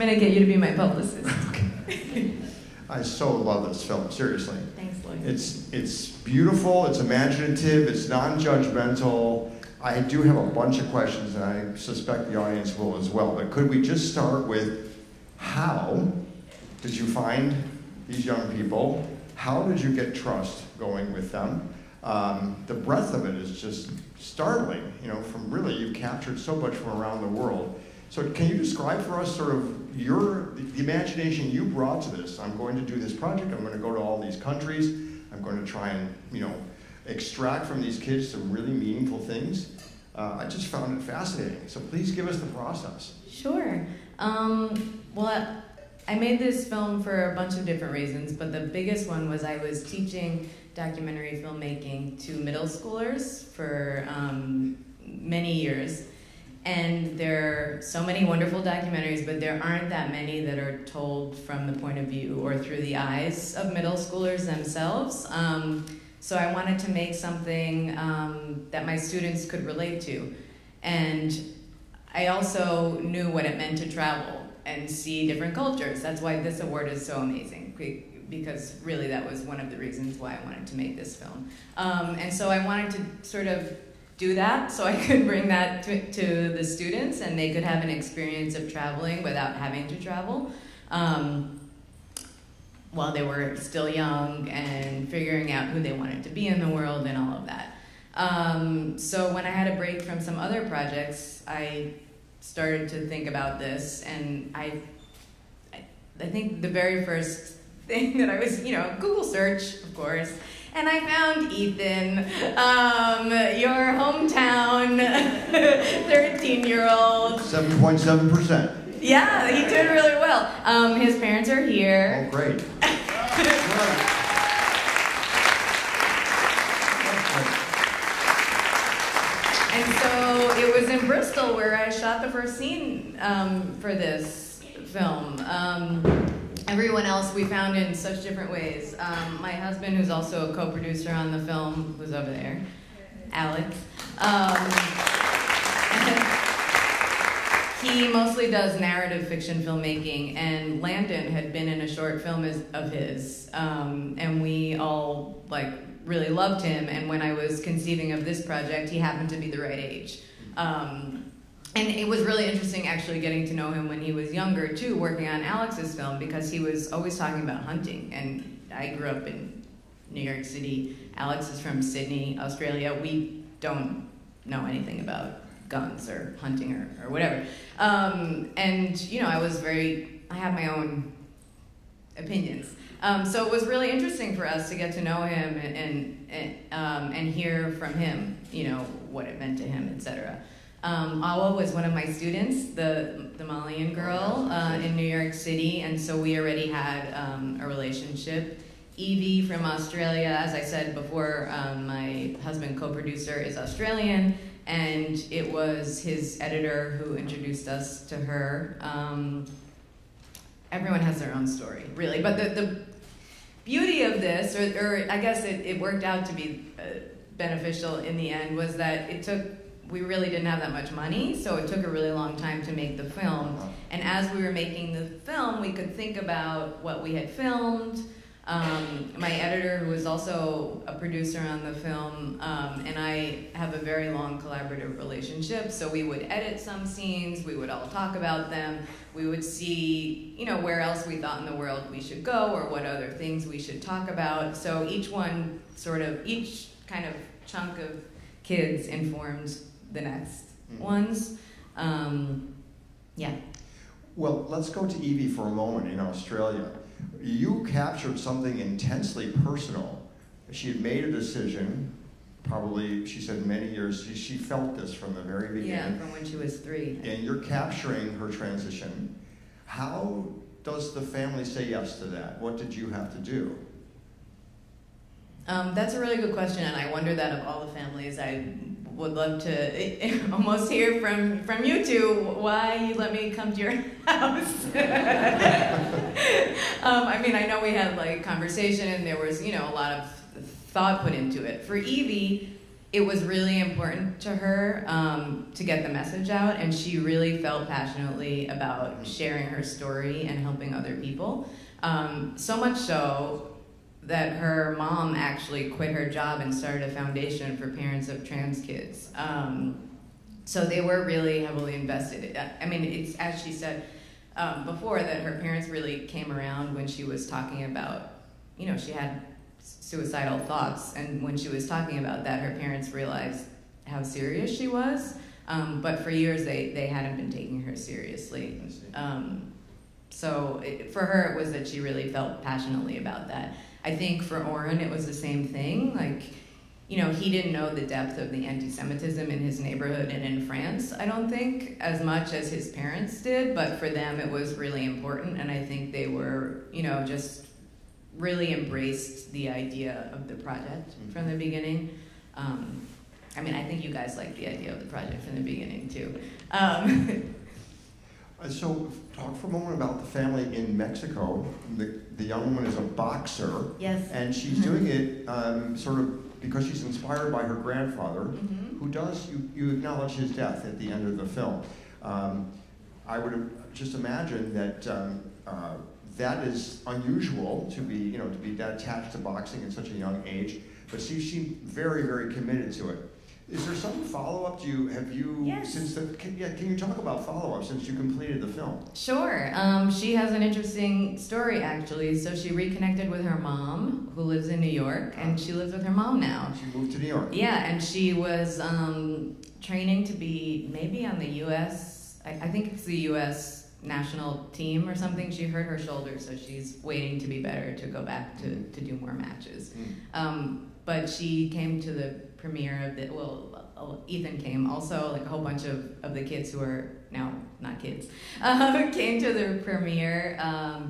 going to get you to be my publicist. Okay. I so love this film, seriously. Thanks, Lloyd. It's beautiful, it's imaginative, it's non-judgmental. I do have a bunch of questions, and I suspect the audience will as well. But could we just start with, how did you find these young people? How did you get trust going with them? The breadth of it is just startling. You know, from really, you've captured so much from around the world. So can you describe for us sort of the imagination you brought to this? I'm going to do this project, I'm going to go to all these countries, I'm going to try and, you know, extract from these kids some really meaningful things. I just found it fascinating. So please give us the process. Sure. Well, I made this film for a bunch of different reasons, but the biggest one was I was teaching documentary filmmaking to middle schoolers for many years. And there are so many wonderful documentaries, but there aren't that many that are told from the point of view or through the eyes of middle schoolers themselves. So I wanted to make something that my students could relate to. And I also knew what it meant to travel and see different cultures. That's why this award is so amazing, because really that was one of the reasons why I wanted to make this film. And so I wanted to sort of do that so I could bring that to the students and they could have an experience of traveling without having to travel. While they were still young and figuring out who they wanted to be in the world and all of that. So when I had a break from some other projects, I started to think about this, and I think the very first thing that I was, you know, Google search, of course, and I found Ethan, your hometown 13-year-old. 7.7%. Yeah, he did really well. His parents are here. Oh, great. And so it was in Bristol where I shot the first scene for this film. Everyone else we found in such different ways. My husband, who's also a co-producer on the film, who's over there, Alex. He mostly does narrative fiction filmmaking, and Landon had been in a short film of his, and we all really loved him, and when I was conceiving of this project, he happened to be the right age. And it was really interesting actually getting to know him when he was younger too, working on Alex's film, because he was always talking about hunting, and I grew up in New York City. Alex is from Sydney, Australia. We don't know anything about guns or hunting or whatever. And you know, I had my own opinions. So it was really interesting for us to get to know him and hear from him, you know, what it meant to him, etc. Awa was one of my students, the Malian girl in New York City, and so we already had a relationship. Evie from Australia, as I said before, my husband co-producer is Australian, and it was his editor who introduced us to her. Everyone has their own story, really, but the beauty of this, or I guess it worked out to be beneficial in the end, was that we really didn't have that much money, so it took a really long time to make the film. And as we were making the film, we could think about what we had filmed. My editor, who was also a producer on the film, and I have a very long collaborative relationship, so we would edit some scenes, we would all talk about them, we would see, you know, where else we thought in the world we should go, or what other things we should talk about. So each kind of chunk of kids informs the next ones. Yeah. Well, let's go to Evie for a moment in Australia. You captured something intensely personal. She had made a decision, probably, she said many years, she felt this from the very beginning. Yeah, from when she was 3. And you're capturing her transition. How does the family say yes to that? What did you have to do? That's a really good question, and I wonder that of all the families. I would love to almost hear from you two why you let me come to your house. I mean, I know we had conversation, and there was, you know, a lot of thought put into it. For Evie, it was really important to her to get the message out, and she really felt passionately about sharing her story and helping other people. So much so that her mom actually quit her job and started a foundation for parents of trans kids. So they were really heavily invested. I mean, it's, as she said before, that her parents really came around when she was talking about, you know, she had suicidal thoughts, and when she was talking about that, her parents realized how serious she was, but for years they hadn't been taking her seriously. So for her, it was that she really felt passionately about that. I think for Oren, it was the same thing. Like, you know, he didn't know the depth of the anti-Semitism in his neighborhood and in France, I don't think, as much as his parents did, but for them it was really important, and I think they were, you know, just really embraced the idea of the project from the beginning. I mean, I think you guys liked the idea of the project from the beginning, too. So talk for a moment about the family in Mexico. The young woman is a boxer. Yes. And she's doing it sort of because she's inspired by her grandfather, who does, you acknowledge his death at the end of the film. I would just imagine that that is unusual to be, you know, to be that attached to boxing at such a young age, but she seemed very, very committed to it. Is there some follow-up? Have you, yes. Since the, can you talk about follow-up since you completed the film? Sure. She has an interesting story, actually. So she reconnected with her mom, who lives in New York, and she lives with her mom now. She moved to New York. Yeah, and she was training to be maybe on the U.S., I think it's the U.S. national team or something. She hurt her shoulder, so she's waiting to be better to go back to do more matches. But she came to the premiere of the, well, Ethan came also, like a whole bunch of the kids who are now not kids, came to the premiere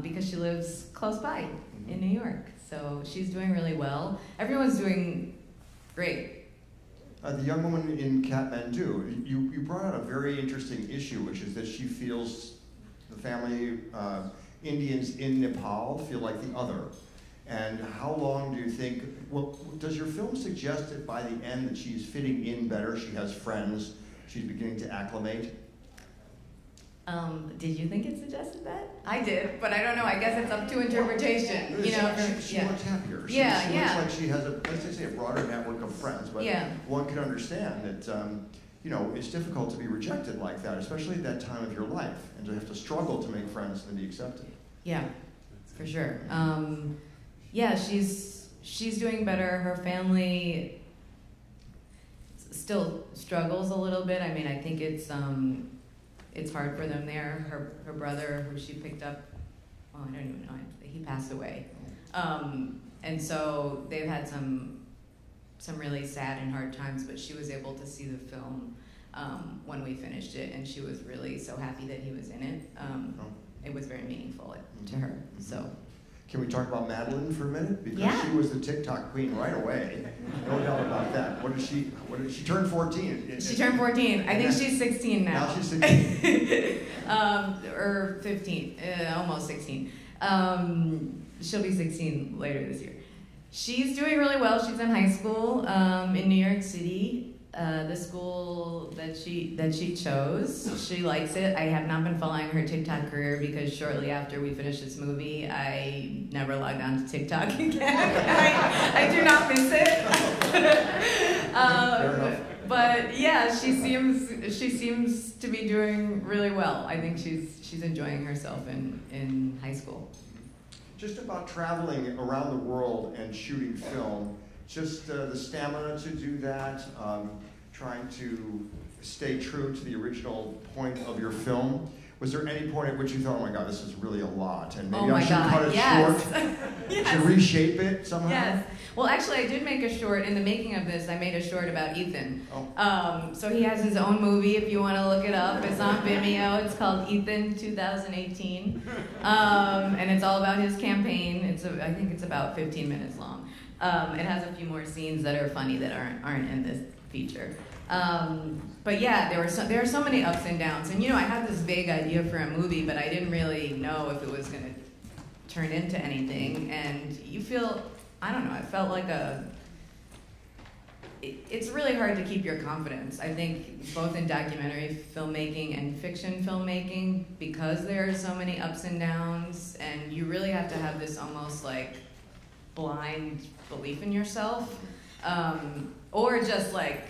because she lives close by in New York. So she's doing really well. Everyone's doing great. The young woman in Kathmandu, you brought out a very interesting issue, which is that she feels the family, Indians in Nepal, feel like the other. And how long do you think, well, does your film suggest that by the end that she's fitting in better, she has friends, she's beginning to acclimate? Did you think it suggested that? I did, but I don't know. I guess it's up to interpretation. Well, you know, she looks happier. She looks like she has let's say a broader network of friends, but one can understand that you know, it's difficult to be rejected like that, especially at that time of your life, and to have to struggle to make friends and be accepted. Yeah, for sure. Yeah, she's doing better. Her family still struggles a little bit. I mean, I think it's hard for them there. Her brother, who she picked up, well, I don't even know, he passed away. And so they've had some really sad and hard times, but she was able to see the film when we finished it, and she was really so happy that he was in it. It was very meaningful to her. So. Can we talk about Madeline for a minute? Because she was the TikTok queen right away. No doubt about that. What did she turned 14. She turned 14. I think she's 16 now. Now she's 16. Or 15, almost 16. She'll be 16 later this year. She's doing really well. She's in high school in New York City. The school that she chose. She likes it. I have not been following her TikTok career because shortly after we finished this movie, I never logged on to TikTok again. I do not miss it. But yeah, she seems to be doing really well. I think she's enjoying herself in high school. Just about traveling around the world and shooting film. Just the stamina to do that, trying to stay true to the original point of your film. Was there any point at which you thought, oh my God, this is really a lot, and maybe I should cut it short? Yes. To reshape it somehow? Yes. Well, actually, I did make a short. In the making of this, I made a short about Ethan. So he has his own movie, if you want to look it up. It's on Vimeo. It's called Ethan 2018. And it's all about his campaign. I think it's about 15 minutes long. It has a few more scenes that are funny that aren't in this feature. But yeah, there are so many ups and downs. And you know, I had this vague idea for a movie, but I didn't really know if it was going to turn into anything. And you feel, I don't know, it felt like it's really hard to keep your confidence. I think both in documentary filmmaking and fiction filmmaking, because there are so many ups and downs, and you really have to have this almost like blind belief in yourself, or just like,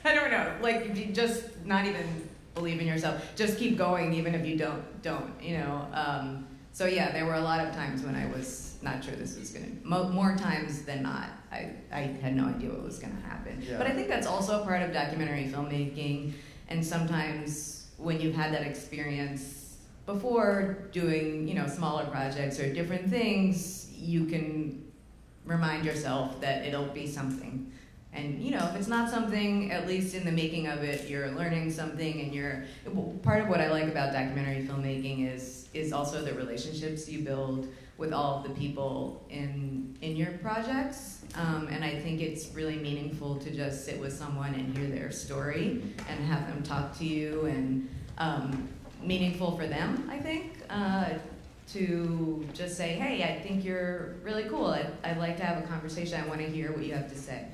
I don't know, like you just not even believe in yourself. Just keep going even if you don't, you know. So yeah, there were a lot of times when I was not sure this was gonna, more times than not, I had no idea what was gonna happen. Yeah. But I think that's also a part of documentary filmmaking, and sometimes when you've had that experience before doing, you know, smaller projects or different things, you can remind yourself that it'll be something. And you know, if it's not something, at least in the making of it, you're learning something, and part of what I like about documentary filmmaking is also the relationships you build with all of the people in your projects. And I think it's really meaningful to just sit with someone and hear their story and have them talk to you, and meaningful for them, I think, to just say, hey, I think you're really cool. I'd like to have a conversation. I want to hear what you have to say.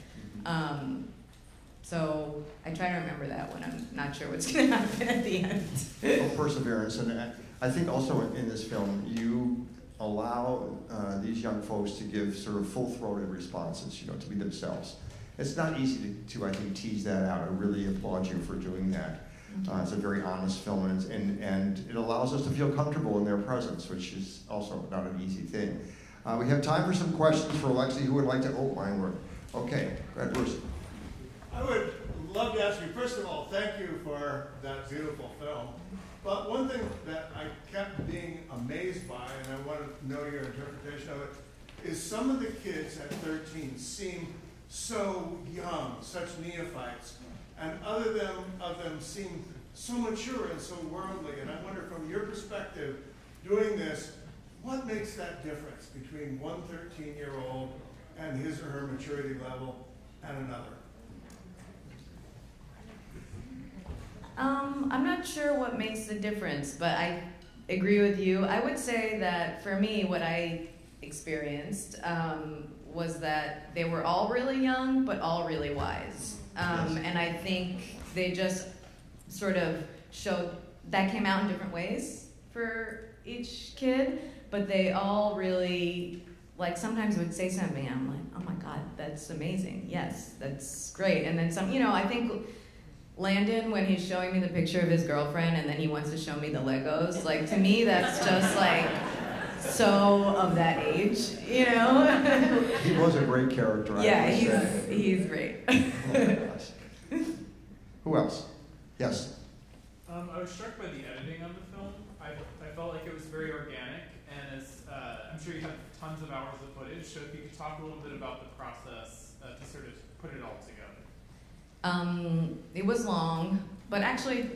So I try to remember that when I'm not sure what's going to happen at the end. Well, perseverance, and I think also in this film you allow these young folks to give sort of full-throated responses, you know, to be themselves. It's not easy to I think, tease that out. I really applaud you for doing that. It's a very honest film, and it allows us to feel comfortable in their presence, which is also not an easy thing. We have time for some questions for Alexi. Who would like to? Oh, my word. Okay, go ahead, Bruce. I would love to ask you, first of all, thank you for that beautiful film. But one thing that I kept being amazed by, and I want to know your interpretation of it, is some of the kids at 13 seem so young, such neophytes, and other of them seem so mature and so worldly. And I wonder, from your perspective, doing this, what makes that difference between one 13-year-old and his or her maturity level and another? I'm not sure what makes the difference, but I agree with you. I would say that for me, what I experienced was that they were all really young, but all really wise. And I think they just sort of showed, that came out in different ways for each kid, but they all really, like, sometimes would say something, and I'm like, oh my God, that's amazing. Yes, that's great. And then some, you know, I think Landon, when he's showing me the picture of his girlfriend and then he wants to show me the Legos, like, to me, that's just like so of that age, you know? He was a great character. Yeah, he's great. Who else? Yes. I was struck by the editing of the film. I felt like it was very organic, and as I'm sure you have tons of hours of footage, so if you could talk a little bit about the process to sort of put it all together. It was long, but actually,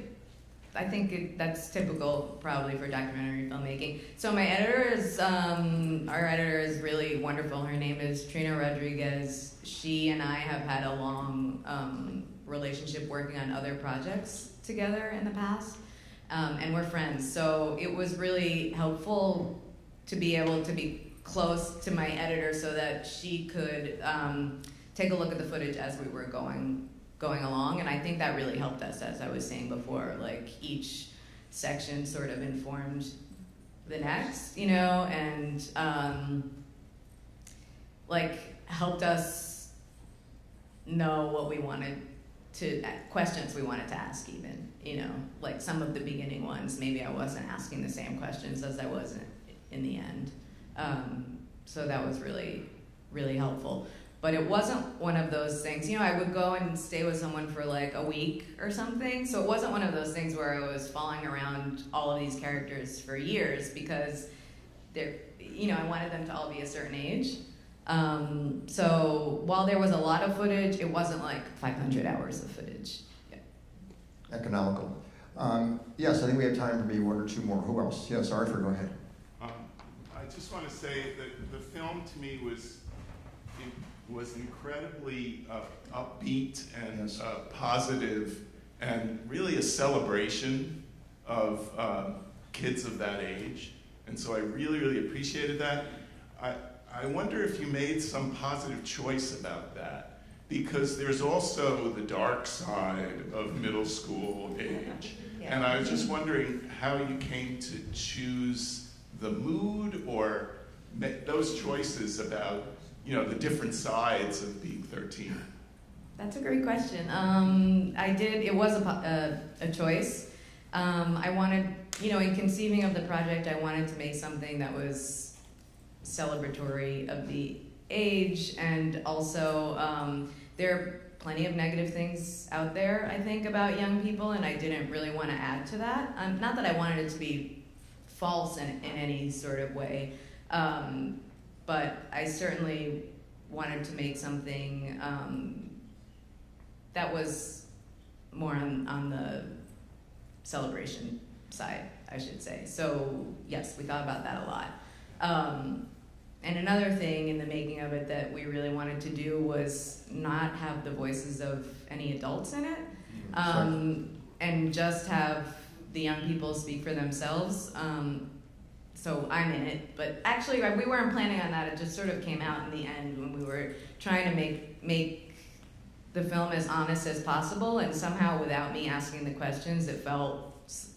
I think that's typical probably for documentary filmmaking. So my editor is, our editor is really wonderful. Her name is Trina Rodriguez. She and I have had a long relationship working on other projects together in the past, and we're friends. So it was really helpful to be able to be close to my editor so that she could take a look at the footage as we were going along, and I think that really helped us, as I was saying before, like each section sort of informed the next, you know, and like helped us know what we wanted to, questions we wanted to ask even, you know, like some of the beginning ones, maybe I wasn't asking the same questions as I was in the end. So that was really, really helpful. But it wasn't one of those things, you know, I would go and stay with someone for like a week or something, so it wasn't one of those things where I was following around all of these characters for years, because they're, you know, I wanted them to all be a certain age. So while there was a lot of footage, it wasn't like 500 hours of footage. Yeah. Economical. Yes, I think we have time for maybe one or two more. Who else? Yes, Arthur, go ahead. I just want to say that the film to me was incredibly upbeat and positive, and really a celebration of kids of that age. And so I really, really appreciated that. I wonder if you made some positive choice about that. because there's also the dark side of middle school age. Yeah. And I was just wondering how you came to choose the mood or those choices about, you know, the different sides of being 13. That's a great question. It was a choice. I wanted, you know, in conceiving of the project, I wanted to make something that was celebratory of the age, and also there are plenty of negative things out there, I think, about young people, and I didn't really want to add to that. Not that I wanted it to be false in any sort of way, but I certainly wanted to make something that was more on the celebration side, I should say. So yes, we thought about that a lot. And another thing in the making of it that we really wanted to do was not have the voices of any adults in it, and just have the young people speak for themselves. So I'm in it, but actually we weren't planning on that. It just sort of came out in the end when we were trying to make the film as honest as possible, and somehow without me asking the questions, it felt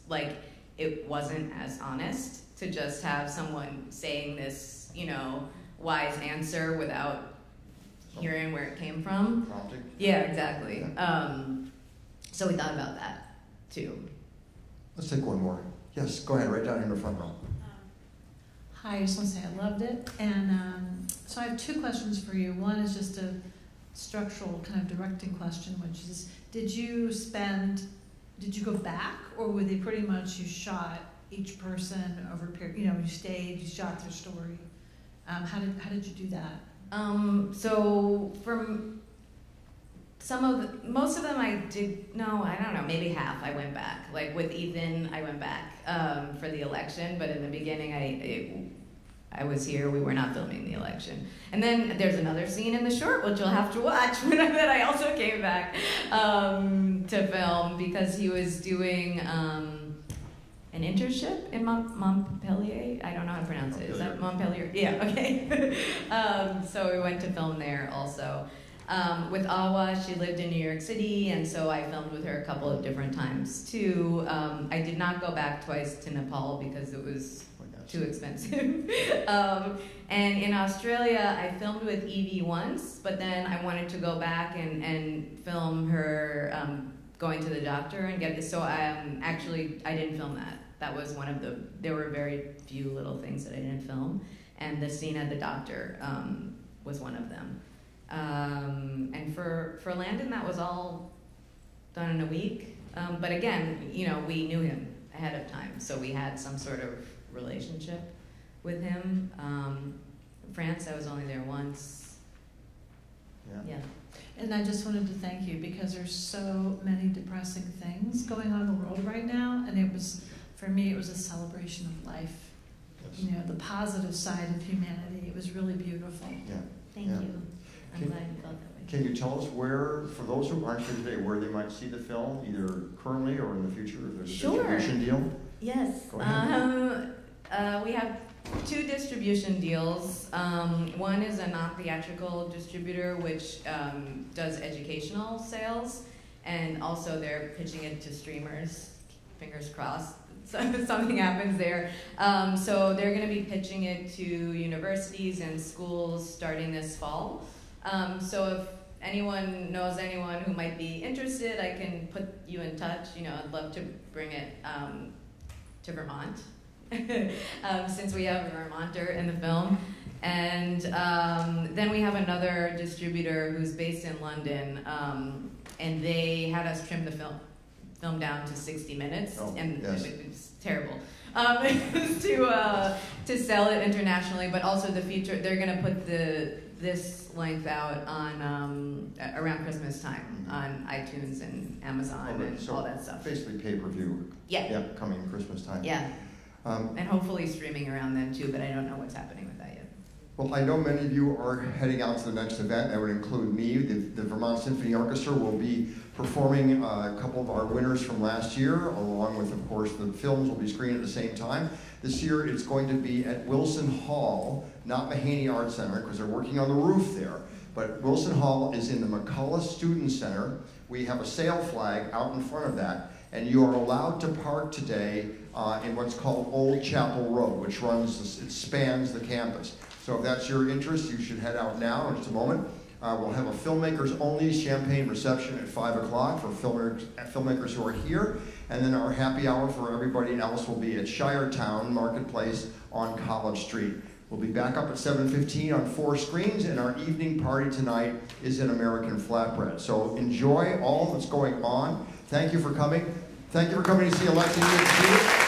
like it wasn't as honest to just have someone saying this, you know, wise answer without hearing where it came from. Prompting. Yeah, exactly. So we thought about that too. Let's take one more. Yes, go ahead, right down here in the front row. Hi, I just want to say I loved it. And so I have two questions for you. One is just a structural kind of directing question, which is, did you go back, or were they pretty much you shot each person over a period, you know, you stayed, you shot their story? How did you do that? So from most of them I did, no, I don't know, maybe half I went back. Like with Ethan, I went back for the election, but in the beginning I was here, we were not filming the election. And then there's another scene in the short, which you'll have to watch, that I also came back to film because he was doing an internship in Montpellier. I don't know how to pronounce it. Is that Montpellier? Yeah, okay. So we went to film there also. With Awa, she lived in New York City, and so I filmed with her a couple of different times too. I did not go back twice to Nepal because it was too expensive. And in Australia, I filmed with Evie once, but then I wanted to go back and film her going to the doctor and get this. So actually, I didn't film that. That was one of there were very few little things that I didn't film. And the scene at the doctor was one of them. And for Landon, that was all done in a week. But again, you know, we knew him ahead of time, so we had some sort of relationship with him. France, I was only there once. Yeah. And I just wanted to thank you because there's so many depressing things going on in the world right now, and it was, for me, it was a celebration of life. Yes. You know, the positive side of humanity. It was really beautiful. Yeah. Thank you. I'm glad you felt that way. Can you tell us where, for those who aren't here today, where they might see the film, either currently or in the future, if there's a distribution deal? Yes. Go ahead. We have 2 distribution deals. One is a non-theatrical distributor, which does educational sales, and also they're pitching it to streamers. Fingers crossed, something happens there. So they're going to be pitching it to universities and schools starting this fall. So if anyone knows anyone who might be interested, I can put you in touch. You know, I'd love to bring it to Vermont. Since we have a Vermonter in the film. And then we have another distributor who's based in London, and they had us trim the film down to 60 minutes, and yes. It was terrible. To sell it internationally, but also the feature, they're going to put this length out on around Christmas time on iTunes and Amazon and all that stuff. Basically pay-per-view. Yeah. Coming Christmas time. Yeah. And hopefully streaming around then too, but I don't know what's happening with that yet. Well, I know many of you are heading out to the next event. That would include me. The Vermont Symphony Orchestra will be performing a couple of our winners from last year, along with, of course, the films will be screened at the same time. This year it's going to be at Wilson Hall, not Mahaney Art Center, because they're working on the roof there. But Wilson Hall is in the McCullough Student Center. We have a sail flag out in front of that, and you are allowed to park today in what's called Old Chapel Road, which it spans the campus. So if that's your interest, you should head out now in just a moment. We'll have a filmmakers only champagne reception at 5 o'clock for filmmakers who are here. And then our happy hour for everybody else will be at Shiretown Marketplace on College Street. We'll be back up at 7:15 on 4 screens, and our evening party tonight is an American Flatbread. So enjoy all that's going on. Thank you for coming. Thank you for coming to see Alexis Neophytides.